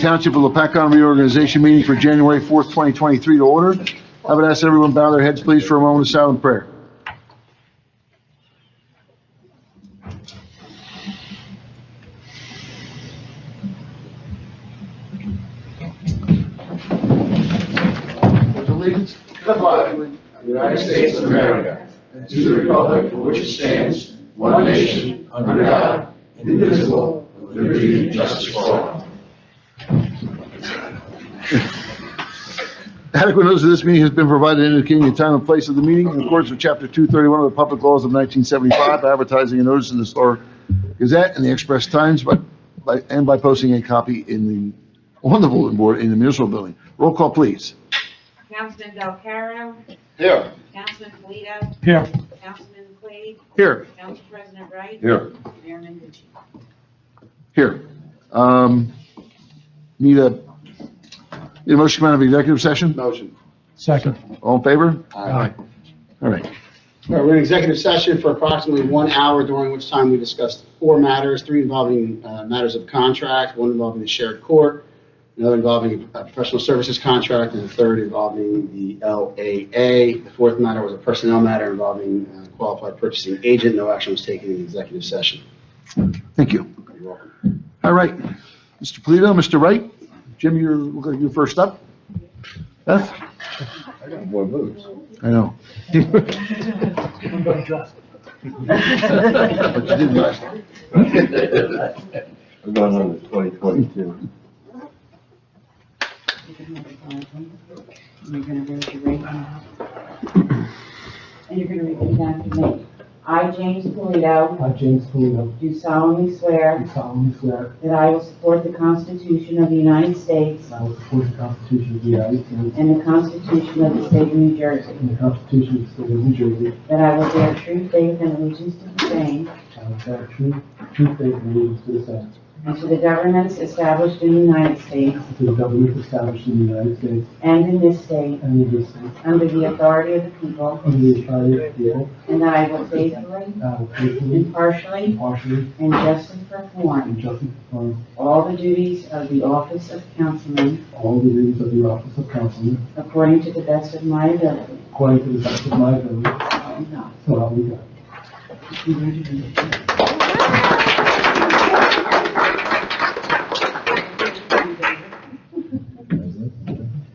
Township of Lopatcong reorganization meeting for January 4th, 2023 to order. I would ask everyone bow their heads, please, for a moment of silent prayer. Allegiance to the flag of the United States of America, and to the republic for which it stands, one nation, under God, indivisible, with liberty and justice for all. Adequate notice of this meeting has been provided indicating the time and place of the meeting in accordance with Chapter 231 of the Public Laws of 1975, advertising a notice in the Star Gazette and the Express Times by posting a copy on the bulletin board in the municipal building. Roll call, please. Councilman Del Caro. Here. Councilman Polito. Here. Councilman Quaid. Here. Council President Wright. Here. Mayor Menducci. Here. Need a motion to come out of executive session? Motion. Second. All in favor? Aye. All right. All right, we're in executive session for approximately 1 hour, during which time we discussed 4 matters, 3 involving matters of contract, 1 involving the shared court, another involving a professional services contract, and the 3rd involving the LAA. The 4th matter was a personnel matter involving qualified purchasing agent. No action was taken in the executive session. Thank you. You're welcome. All right. Mr. Polito, Mr. Wright, Jim, you're first up. Beth? I got more moves. I know. But you did last time. I'm going on to 2022. You're going to raise your right hand. And you're going to repeat after me. I, James Polito, I, James Polito, do solemnly swear do solemnly swear that I will support the Constitution of the United States that I will support the Constitution of the United States and the Constitution of the State of New Jersey, and the Constitution of the State of New Jersey, that I will bear true faith and allegiance to the same and I will bear true faith and allegiance to the same, and to the governments established in the United States and to the government established in the United States and in this state and in this state, under the authority of the people, under the authority of the people, and that I will faithfully, and I will faithfully, impartially, impartially, and justly and perform justly perform all the duties of the office of councilman all the duties of the office of councilman according to the best of my ability. according to the best of my ability, So help so help me God.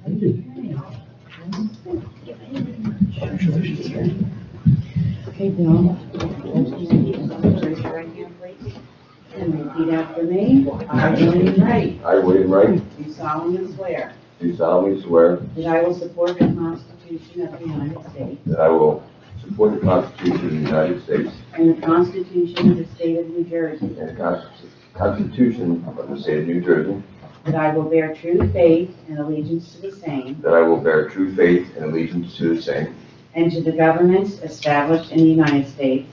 Thank you. Okay, Bill. Raise your right hand, please. And repeat after me. I, William Wright, I, William Wright, do solemnly swear do solemnly swear that I will support the Constitution of the United States that I will support the Constitution of the United States and the Constitution of the State of New Jersey, and the Constitution of the State of New Jersey, that I will bear true faith and allegiance to the same that I will bear true faith and allegiance to the same, and to the governments established in the United States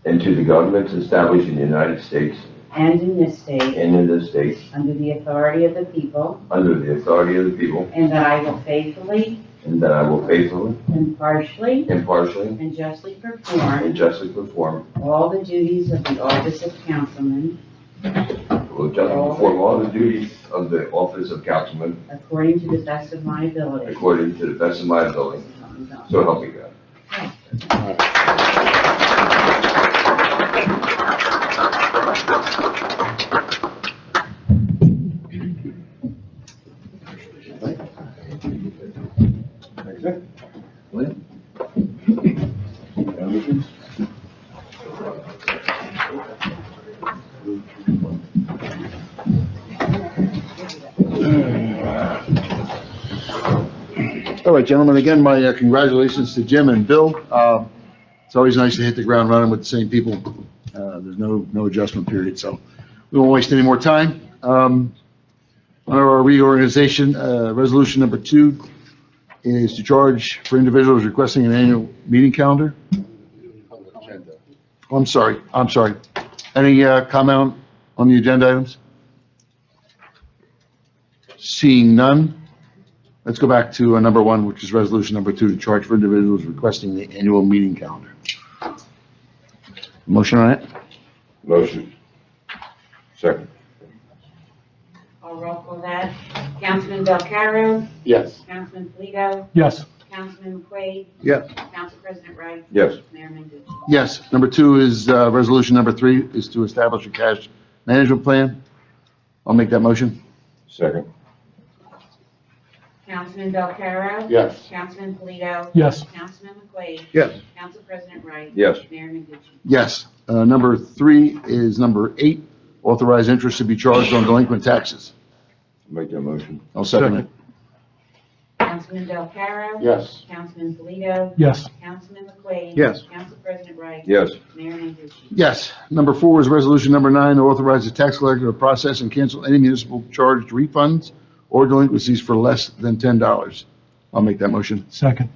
and to the governments established in the United States and in this state and in this state, under the authority of the people, under the authority of the people, and that I will faithfully, and that I will faithfully, impartially, impartially, and justly and perform justly perform, all the duties of the office of councilman will justly perform all the duties of the office of councilman according to the best of my ability. according to the best of my ability. So help me God. All right, gentlemen, again, my congratulations to Jim and Bill. It's always nice to hit the ground running with the same people. There's no adjustment period, so we won't waste any more time. Under our reorganization, resolution number 2 is to charge for individuals requesting an annual meeting calendar. I'm sorry. Any comment on the agenda items? Seeing none, let's go back to number 1, which is resolution number 2, to charge for individuals requesting the annual meeting calendar. Motion on it? Motion. Second. All roll call that. Councilman Belcarro, Yes. Councilman Polito, Yes. Councilman McQuaid, Yes. Council President Wright, Yes. Mayor Menducci. Yes. Number 2 is, resolution number 3 is to establish a cash management plan. I'll make that motion. Second. Councilman Belcarro, Yes. Councilman Polito, Yes. Councilman McQuaid, Yes. Council President Wright, Yes. Mayor Menducci. Yes. Number 3 is number 8, authorize interest to be charged on delinquent taxes. Make that motion. I'll second it. Councilman Belcarro, Yes. Councilman Polito, Yes. Councilman McQuaid, Yes. Council President Wright, Yes. Mayor Menducci. Yes. Number 4 is resolution number 9, to authorize the tax collector to process and cancel any municipal charged refunds or delinquencies for less than $10. I'll make that motion. Second.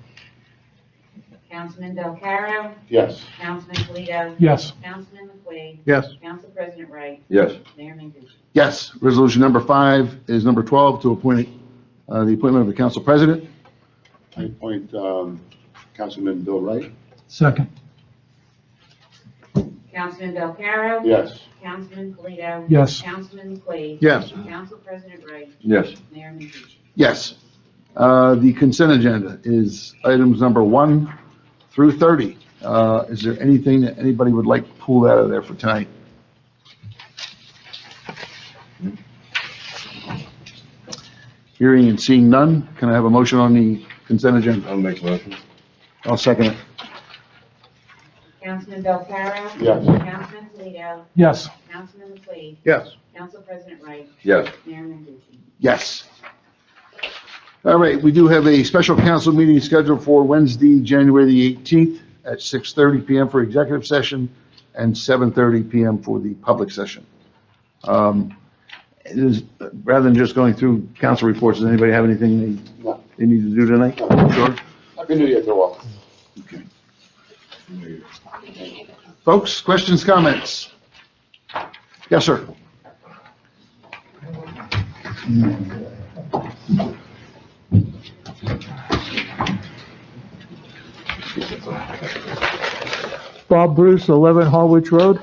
Councilman Belcarro, Yes. Councilman Polito, Yes. Councilman McQuaid, Yes. Council President Wright, Yes. Mayor Menducci. Yes. Resolution number 5 is number 12, to appoint, the appointment of the council president. I appoint, Councilman Bill Wright. Second. Councilman Belcarro, Yes. Councilman Polito, Yes. Councilman McQuaid, Yes. Council President Wright, Yes. Mayor Menducci. Yes. The consent agenda is items number 1 through 30. Is there anything that anybody would like pulled out of there for tonight? Hearing and seeing none, can I have a motion on the consent agenda? I'll make a motion. I'll second it. Councilman Belcarro, Yes. Councilman Polito, Yes. Councilman McQuaid, Yes. Council President Wright, Yes. Mayor Menducci. Yes. All right, we do have a special council meeting scheduled for Wednesday, January the 18th at 6:30 PM for executive session and 7:30 PM for the public session. It is, rather than just going through council reports, does anybody have anything they need to do tonight? Sure. Happy New Year to all. Okay. Folks, questions, comments? Yes, sir. Bob Bruce, 11 Harwich Road.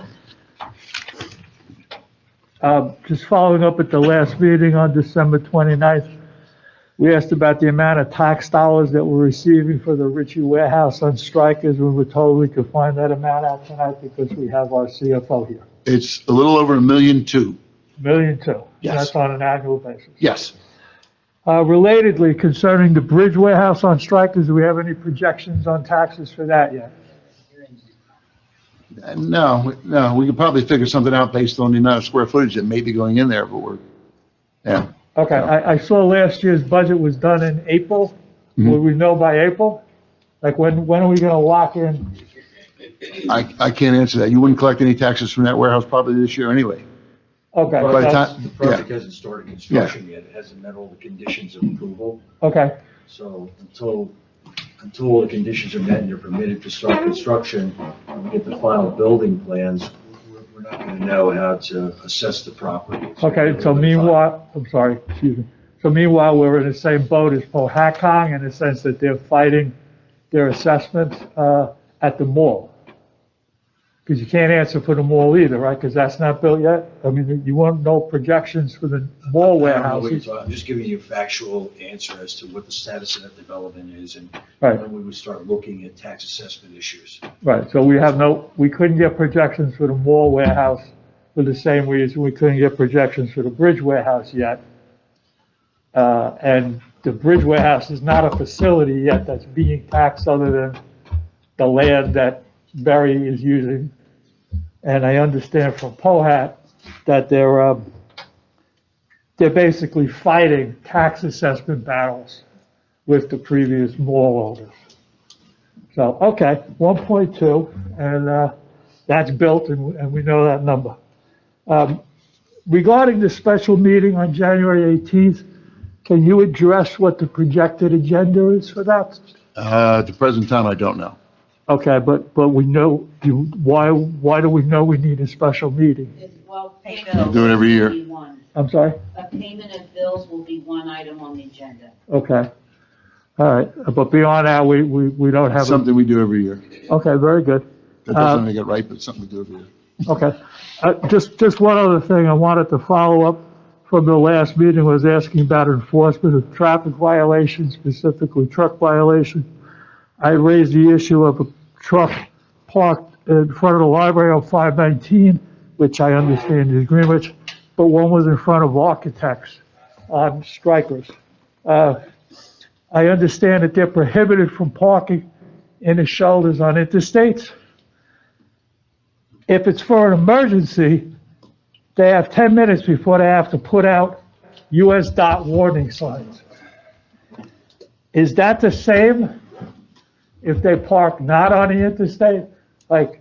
Just following up at the last meeting on December 29th, we asked about the amount of tax dollars that we're receiving for the Ritchie Warehouse on strikers. We were told we could find that amount out tonight because we have our CFO here. It's a little over $1.2 million. $1.2 million. Yes. That's on an annual basis. Yes. Relatedly, concerning the Bridge Warehouse on strikers, do we have any projections on taxes for that yet? No, we could probably figure something out based on the amount of square footage that may be going in there, but yeah. Okay, I saw last year's budget was done in April. Mhm. Will we know by April? Like, when are we gonna lock in? I can't answer that. You wouldn't collect any taxes from that warehouse probably this year anyway. Okay, By the that's- time, The yeah, project hasn't started construction yet, it hasn't met all the conditions of approval, okay, so until the conditions are met and you're permitted to start construction, and we get the final building plans, we're not gonna know how to assess the property. okay, so meanwhile, I'm sorry, excuse me. So meanwhile, we're in the same boat as Powhatan in the sense that they're fighting their assessment, at the mall. Because you can't answer for the mall either, right? Because that's not built yet. I mean, you want no projections for the mall I don't know what you're warehouses. talking- I'm just giving you a factual answer as to what the status of that development is and Right. when we would start looking at tax assessment issues. Right, so we couldn't get projections for the mall warehouse for the same reason we couldn't get projections for the bridge warehouse yet. And the bridge warehouse is not a facility yet that's being taxed other than the land that Berry is using. And I understand from Pohat that they're basically fighting tax assessment battles with the previous mall owners. So, okay, 1.2, and that's built, and we know that number. Regarding the special meeting on January 18th, can you address what the projected agenda is for that? at the present time, I don't know. Okay, but we know, why do we know we need a special meeting? Well, We payment do it every year. will be one. I'm sorry? A payment of bills will be one item on the agenda. Okay. All right, but beyond that, we don't have. It's something we do every year. Okay, very good. That doesn't make it right, but it's something we do every year. Okay. Just one other thing I wanted to follow up from the last meeting was asking about enforcement of traffic violations, specifically truck violations. I raised the issue of a truck parked in front of the library on 519, which I understand is Greenwich, but one was in front of architects on strikers. I understand that they're prohibited from parking in the shoulders on interstates. If it's for an emergency, they have 10 minutes before they have to put out US dot warning signs. Is that the same if they park not on the interstate? Like,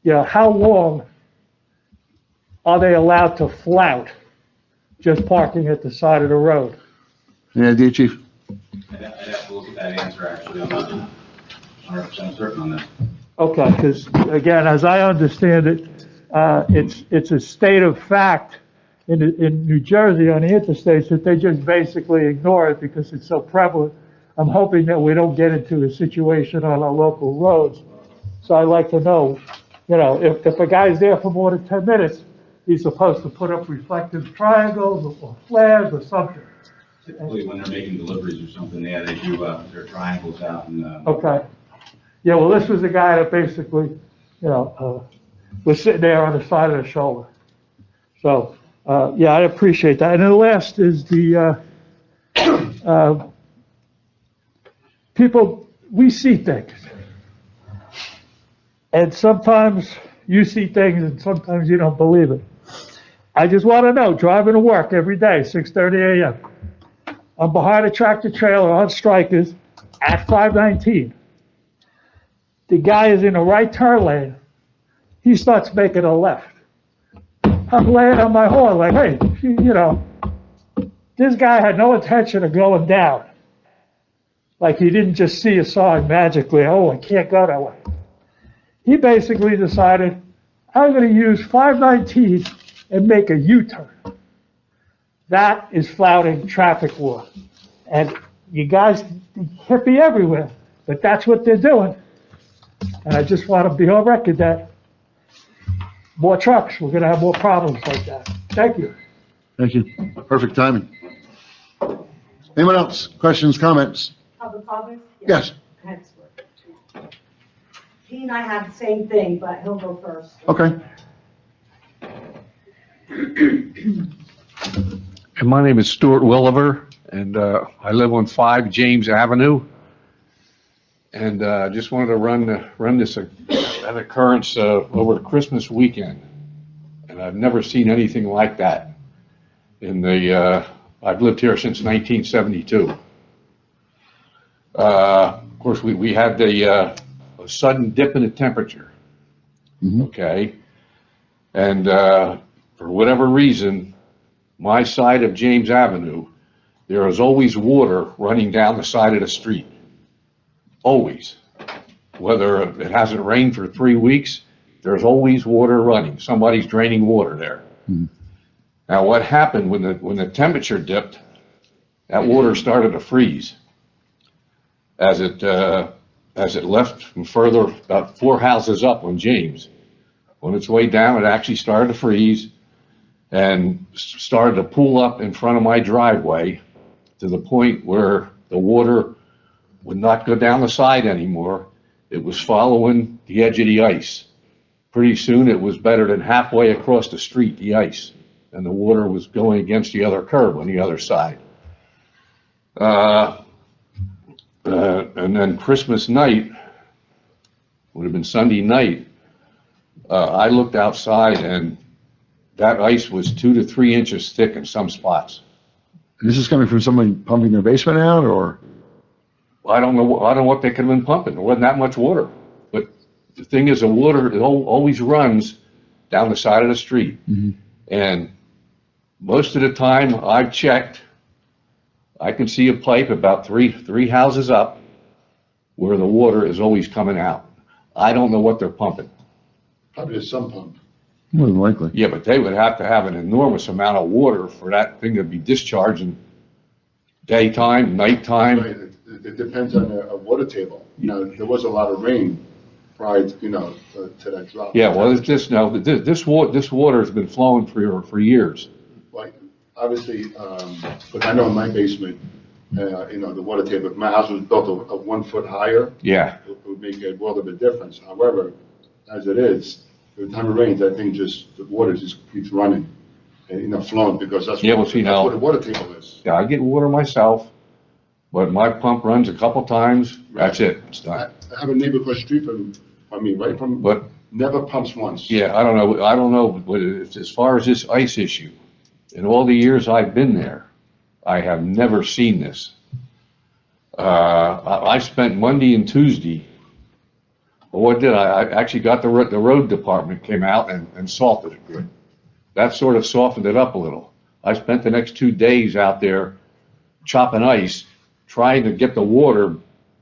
how long are they allowed to flout just parking at the side of the road? Any idea, Chief? I'd have to look at that answer, actually. I'm not 100% certain on that. Okay, because again, as I understand it, it's a state of fact in New Jersey on the interstates that they just basically ignore it because it's so prevalent. I'm hoping that we don't get into a situation on our local roads. So I'd like to know, if a guy's there for more than 10 minutes, he's supposed to put up reflective triangles or flags or something. Typically, when they're making deliveries or something, they do their triangles out and. Okay. Yeah, well, this was a guy that basically, was sitting there on the side of the shoulder. So, yeah, I appreciate that. And the last is the, people, we see things. And sometimes you see things and sometimes you don't believe it. I just want to know, driving to work every day, 6:30 a.m. I'm behind a tractor trailer on strikers at 519. The guy is in the right turn lane. He starts making a left. I'm laying on my horn like, hey, this guy had no intention of going down. Like he didn't just see a sign magically, oh, I can't go that way. He basically decided, I'm going to use 519 and make a U-turn. That is flouting traffic law. And you guys hit me everywhere, but that's what they're doing. And I just want to be on record that more trucks, we're going to have more problems like that. Thank you. Thank you. Perfect timing. Anyone else? Questions, comments? Public comments? Yes. Go ahead, Stuart. He and I have the same thing, but he'll go first. Okay. And my name is Stuart Williver, and I live on 5 James Avenue. And just wanted to run this an occurrence over the Christmas weekend. And I've never seen anything like that. I've lived here since 1972. Of course, we had a sudden dip in the temperature. Mhm. Okay? And for whatever reason, my side of James Avenue, there is always water running down the side of the street. Always. Whether it hasn't rained for 3 weeks, there's always water running. Somebody's draining water there. Hmm. Now, what happened when the temperature dipped, that water started to freeze. As it left from further, about 4 houses up on James. On its way down, it actually started to freeze and started to pool up in front of my driveway to the point where the water would not go down the side anymore. It was following the edge of the ice. Pretty soon it was better than halfway across the street, the ice, and the water was going against the other curb on the other side. And then Christmas night, would have been Sunday night, I looked outside and that ice was 2 to 3 inches thick in some spots. This is coming from somebody pumping their basement out, or? I don't know what they could have been pumping. There wasn't that much water. But the thing is, the water, it always runs down the side of the street. Mm-hmm. And most of the time I've checked, I can see a pipe about three houses up where the water is always coming out. I don't know what they're pumping. Probably a sump pump. More than likely. Yeah, but they would have to have an enormous amount of water for that thing to be discharging daytime, nighttime. Right. It depends on the water table. There was a lot of rain prior to, to that drop. Yeah, well, this water has been flowing for years. Like, obviously, but I know in my basement, the water table, if my house was built a 1 foot higher, Yeah, it would make a world of a difference. However, as it is, every time it rains, I think just the water just keeps running and, flowing because that's Yeah, what, well, see, that's now- what the water table is. yeah, I get water myself, but my pump runs a couple times, that's it, it's I done. I have a neighbor across the street from me, right from, But, never pumps once. yeah, I don't know, but as far as this ice issue, in all the years I've been there, I have never seen this. I spent Monday and Tuesday, well, what did I actually got the road department came out and salted it good. That sort of softened it up a little. I spent the next 2 days out there chopping ice, trying to get the water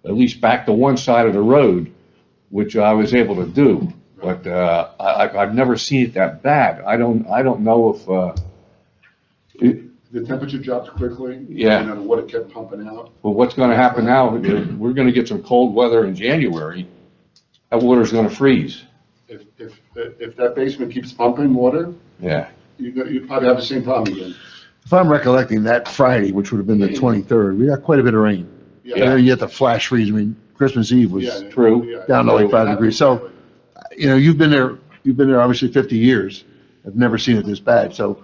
at least back to one side of the road, which I was able to do. But I've never seen it that bad. I don't know if The temperature dropped quickly. Yeah. The water kept pumping out. well, what's going to happen now? We're going to get some cold weather in January. That water's going to freeze. If that basement keeps pumping water, Yeah. you probably have the same problem again. If I'm recollecting, that Friday, which would have been the 23rd, we got quite a bit of rain. Yeah. And then you get the flash freeze. I mean, Christmas Eve was Yeah, True. yeah. Down to like 5 degrees. So, you've been there obviously 50 years. I've never seen it this bad. So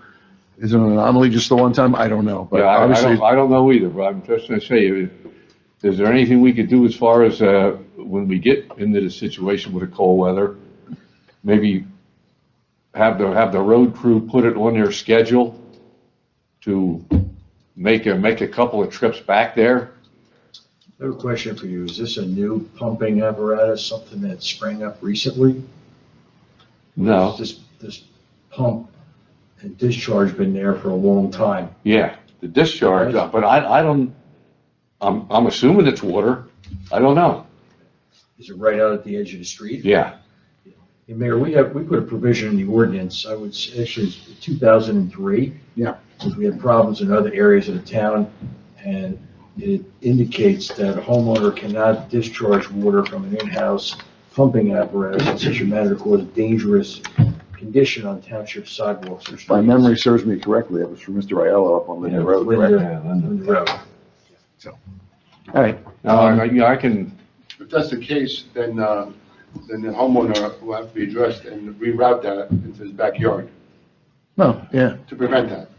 is it an anomaly just the one time? I don't know. But Yeah, obviously, I don't know either, but I'm just going to say, is there anything we could do as far as when we get into the situation with the cold weather? Maybe have the road crew put it on their schedule to make a couple of trips back there? I have a question for you. Is this a new pumping apparatus, something that sprang up recently? No. This pump and discharge been there for a long time? Yeah, the discharge, but I don't, I'm assuming it's water. I don't know. Is it right out at the edge of the street? Yeah, Hey, Mayor, we put a provision in the ordinance, I would say, actually, it's 2003. Yeah. Because we had problems in other areas of the town, and it indicates that a homeowner cannot discharge water from an in-house pumping apparatus in such a manner to cause a dangerous condition on township sidewalks or if streets. my memory serves me correctly, it was from Mr. Aiello up on Linda Road, correct? Linda Road. All right. I can, If that's the case, then the homeowner will have to be addressed and reroute that into his backyard. No, yeah. To prevent that.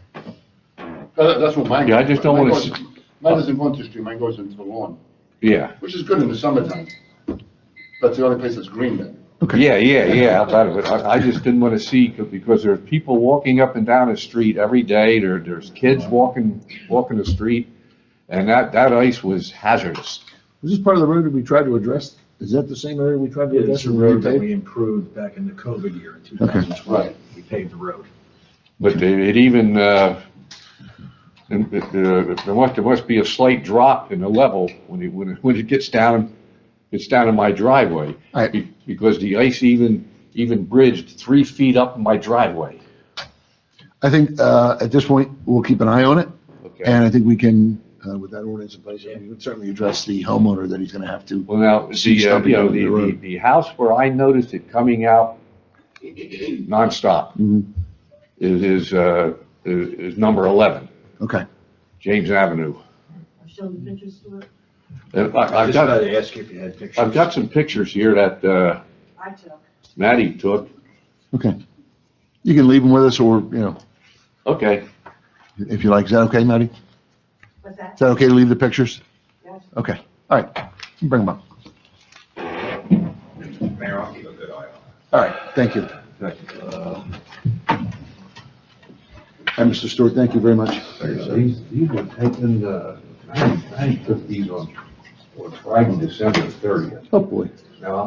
That's what mine. Yeah, I just don't Mine wanna goes- Mine doesn't go into the street, mine goes into the lawn, yeah, which is good in the summertime. That's the only place that's green then. yeah, outside of it, I just didn't want to see, because there's people walking up and down the street every day, there's kids walking the street, and that ice was hazardous. Is this part of the road that we tried to address? Is that the same area we tried to Yeah, address? it's a road that we improved back in the COVID year, in Okay, 2020. right. We paved the road. But it even, there must be a slight drop in the level when it gets down in my driveway. Right. Because the ice even bridged 3 feet up in my driveway. I think, at this point, we'll keep an eye on it, Okay. and I think we can, with that ordinance in place, we can certainly address the homeowner that he's gonna have to. Well, now, the house where I noticed it coming out nonstop Mhm. is number 11, Okay. James Avenue. Show the pictures to it. And I I've just got got, to ask you if you had pictures. I've got some pictures here that I took. Maddie took. Okay. You can leave them with us, or, Okay. if you like. Is that okay, Maddie? What's that? Is that okay to leave the pictures? Yes. Okay, all right. Bring them up. Mayor, I'll keep a good eye on it. All right, thank you. And Mr. Stewart, thank you very much. These were taken, I took these on Friday, December 30th. Oh, boy. Now,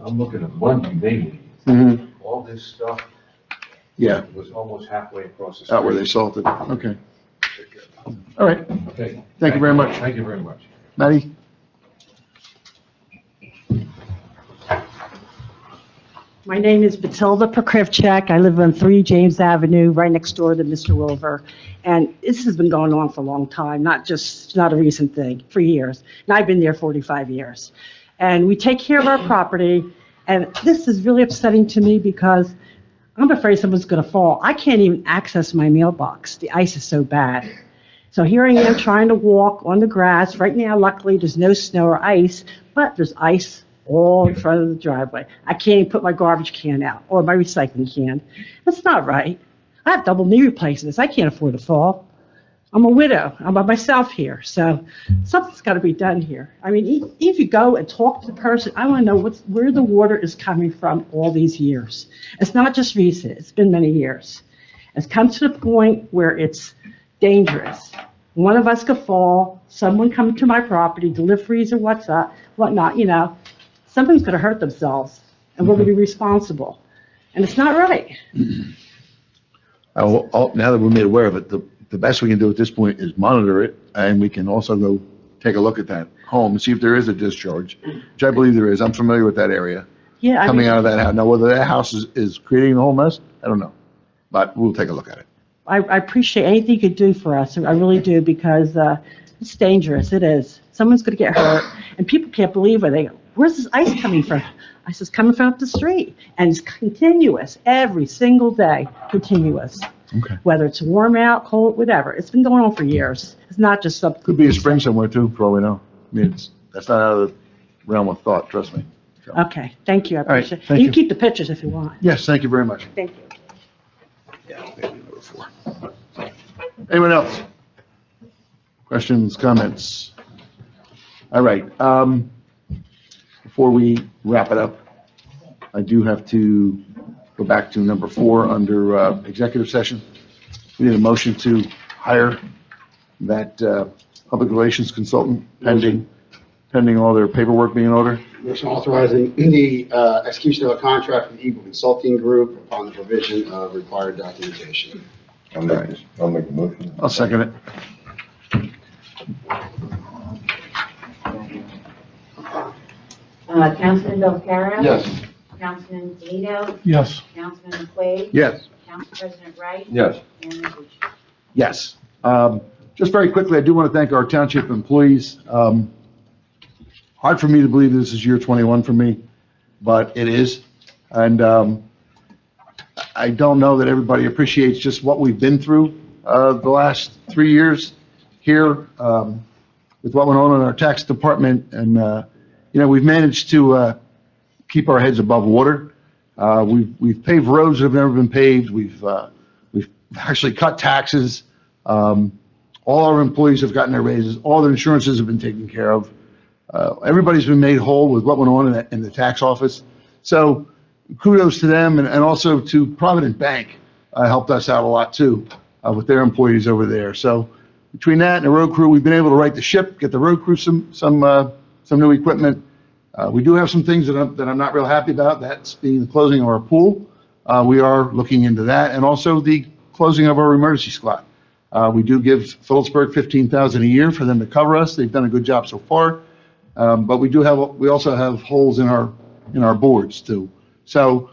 I'm looking at Monday mainly. Mm-hmm. All this stuff Yeah, was almost halfway across the street. out where they salted. Okay. All right, Okay. Thank you very much. Thank you very much. Maddie? My name is Batilda Prokrivchek. I live on 3 James Avenue, right next door to Mr. Wilver. And this has been going on for a long time, not a recent thing, for years. And I've been there 45 years. And we take care of our property, and this is really upsetting to me because I'm afraid someone's going to fall. I can't even access my mailbox. The ice is so bad. So here I am trying to walk on the grass. Right now, luckily, there's no snow or ice, but there's ice all in front of the driveway. I can't even put my garbage can out or my recycling can. That's not right. I have double knee replacements. I can't afford to fall. I'm a widow. I'm by myself here. So something's got to be done here. I mean, if you go and talk to the person, I want to know where the water is coming from all these years. It's not just recent. It's been many years. It's come to the point where it's dangerous. One of us could fall, someone come to my property, deliveries or whatnot, something's going to hurt themselves, and we're going to be responsible. And it's not right. Now that we're made aware of it, the best we can do at this point is monitor it, and we can also go take a look at that home and see if there is a discharge, which I believe there is. I'm familiar with that area, Yeah, coming out of that house. Now, whether that house is creating the whole mess, I don't know, but we'll take a look at it. I appreciate anything you could do for us. I really do, because it's dangerous. It is. Someone's going to get hurt, and people can't believe it. They go, where's this ice coming from? Ice is coming from up the street, and it's continuous every single day, continuous. Okay. Whether it's warm out, cold, whatever. It's been going on for years. It's not just something. Could be a spring somewhere too, for all we know. I mean, that's not out of the realm of thought, trust me. So- Okay, thank you. I right, appreciate it. thank You you. can keep the pictures if you want. Yes, thank you very much. Thank you. Yeah, maybe number 4. Anyone else? Questions, comments? All right, before we wrap it up, I do have to go back to number 4 under executive session. We need a motion to hire that public relations consultant pending all their paperwork being in order. Motion authorizing the execution of a contract with Eagle Consulting Group upon the provision of required documentation. I'll make the motion. I'll second it. Councilman Belcarra? Yes. Councilman Toledo? Yes. Councilman McQuaid? Yes. Council President Wright? Yes. Mayor Lucia? Yes. Just very quickly, I do want to thank our township employees. Hard for me to believe this is year 21 for me, but it is. And I don't know that everybody appreciates just what we've been through the last 3 years here with what went on in our tax department. And, we've managed to keep our heads above water. We've paved roads that have never been paved. We've actually cut taxes. All our employees have gotten their raises. All their insurances have been taken care of. Everybody's been made whole with what went on in the tax office. So kudos to them, and also to Provident Bank, helped us out a lot too, with their employees over there. So between that and the road crew, we've been able to right the ship, get the road crew some new equipment. We do have some things that I'm not real happy about. That's being the closing of our pool. We are looking into that, and also the closing of our emergency squad. We do give Phillipsburg $15,000 a year for them to cover us. They've done a good job so far. But we also have holes in our boards too. So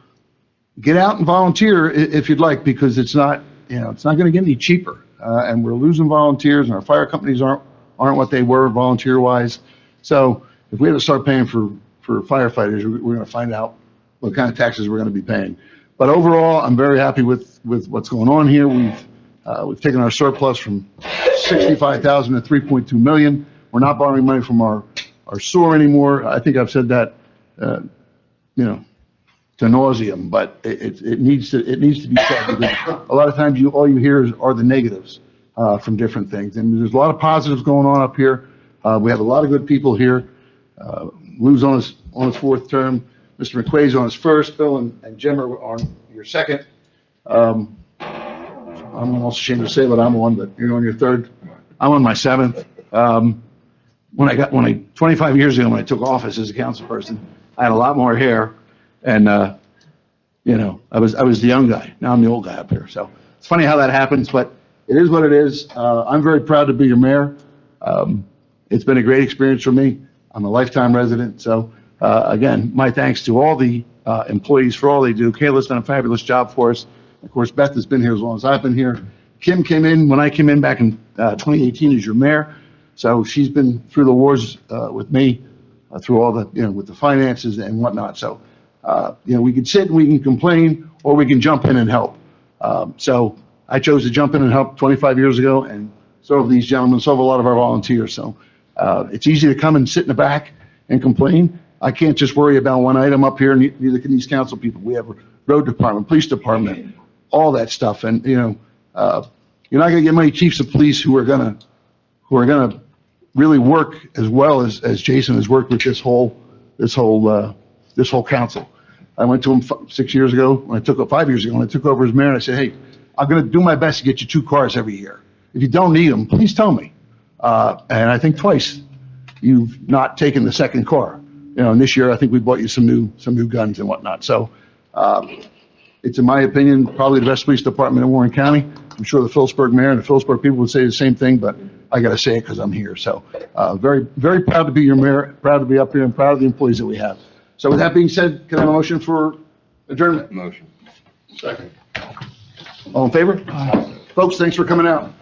get out and volunteer if you'd like, because it's not going to get any cheaper. And we're losing volunteers, and our fire companies aren't what they were volunteer wise. So if we have to start paying for firefighters, we're going to find out what kind of taxes we're going to be paying. But overall, I'm very happy with what's going on here. We've taken our surplus from 65,000 to 3.2 million. We're not borrowing money from our sewer anymore. I think I've said that, to nauseam, but it needs to be said, because a lot of times all you hear are the negatives from different things. And there's a lot of positives going on up here. We have a lot of good people here. Lou's on his 4th term. Mr. McQuaid's on his 1st. Phil and Jim are on your 2nd. I'm almost ashamed to say what I'm on, but you're on your 3rd. I'm on my 7th. 25 years ago, when I took office as a council person, I had a lot more hair, and I was the young guy. Now I'm the old guy up here. So it's funny how that happens, but it is what it is. I'm very proud to be your mayor. It's been a great experience for me. I'm a lifetime resident. So again, my thanks to all the employees for all they do. Kayla's done a fabulous job for us. Of course, Beth has been here as long as I've been here. Kim came in when I came in back in 2018 as your mayor. So she's been through the wars with me, through all the, with the finances and whatnot. So We can sit and we can complain, or we can jump in and help. So I chose to jump in and help 25 years ago, and so have these gentlemen, so have a lot of our volunteers. So it's easy to come and sit in the back and complain. I can't just worry about one item up here, neither can these council people. We have a road department, police department, all that stuff. And, you're not going to get many chiefs of police who are going to really work as well as Jason has worked with this whole council. I went to him 5 years ago when I took over as mayor, and I said, hey, I'm going to do my best to get you 2 cars every year. If you don't need them, please tell me. And I think twice you've not taken the second car. And this year I think we bought you some new guns and whatnot. So it's, in my opinion, probably the best police department in Warren County. I'm sure the Phillipsburg mayor and the Phillipsburg people would say the same thing, but I got to say it because I'm here. So very, very proud to be your mayor, proud to be up here, and proud of the employees that we have. So with that being said, can I have a motion for adjournment? Motion. Second. All in favor? Folks, thanks for coming out.